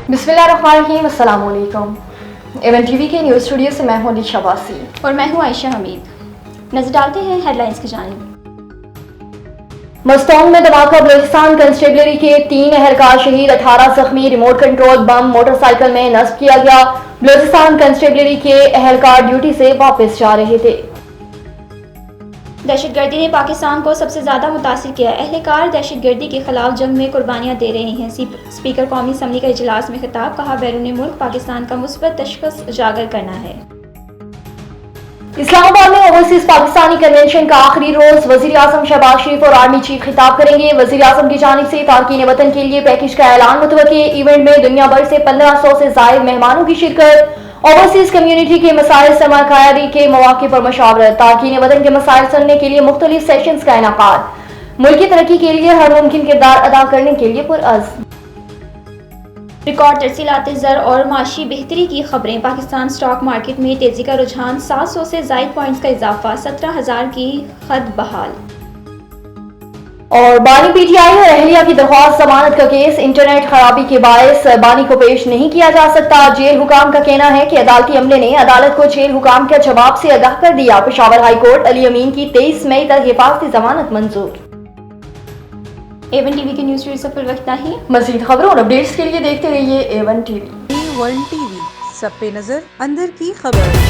बिस्मिल्लाहिर्रहमानिर्रहीम, अस्सलाम वालेकुम। एवन टीवी के न्यूज़ स्टूडियो से मैं हूं निशा वासी और मैं हूं आयशा हमीद। नजर डालते हैं हेडलाइंस की जानिब। मस्तौंग में धमाका, बलूचिस्तान कंस्टेबलरी के 3 एहलकार शहीद, 18 जख्मी। रिमोट कंट्रोल बम मोटरसाइकिल में नस्ब किया गया। बलूचिस्तान कंस्टेबलरी के एहलकार ड्यूटी से वापस जा रहे थे। दहशतगर्दी ने पाकिस्तान को सबसे ज़्यादा मुतासिर किया। एहलकार दहशतगर्दी के खिलाफ जंग में कुर्बानियाँ दे रहे हैं। स्पीकर कौमी असम्बली का इजलास में खिताब, कहा बैरून मुल्क पाकिस्तान का मुस्बत तशख़्ख़ुस उजागर करना है। इस्लामाबाद में ओवरसीज पाकिस्तानी कन्वेंशन का आखिरी रोज, वज़ीर आज़म शहबाज शरीफ और आर्मी चीफ खिताब करेंगे। वज़ीर आज़म की जानिब से तारकीन वतन के लिए पैकेज का ऐलान मुतवक्के। इवेंट में दुनिया भर से 1500 से ज़ायद मेहमानों की शिरकत। ओवरसीज कम्युनिटी के मसाइल सरमाकारी के मौके पर मशावरत। तारकीन वतन के मसाइल सुनने के लिए मुख्तलिफ सेशंस का इनेकाद। मुल्क की तरक्की के लिए हर मुमकिन किरदार अदा करने के लिए पुरअज़्म। रिकॉर्ड तरसीलात ज़र और माशी बेहतरी की खबरें। पाकिस्तान स्टॉक मार्केट में तेजी का रुझान, 700 से ज़ायद पॉइंट्स का इजाफा, 17,000 की हद बहाल। और बानी पीटीआई और अहलिया की दरख्वास्त जमानत का केस, इंटरनेट खराबी के बायस बानी को पेश नहीं किया जा सकता। जेल हुकाम का कहना है कि अदालती अमले ने अदालत को जेल हुकाम के जवाब से आगाह कर दिया। पेशावर हाई कोर्ट अली अमीन की 23 मई तक हिफाजती जमानत मंजूर। एवन टीवी के न्यूज़ स्टूडियो से फिल वक्त ही। मज़ीद खबरों और अपडेट्स के लिए देखते रहिए एवन टीवी। A1 TV, सब पे नजर, अंदर की खबर।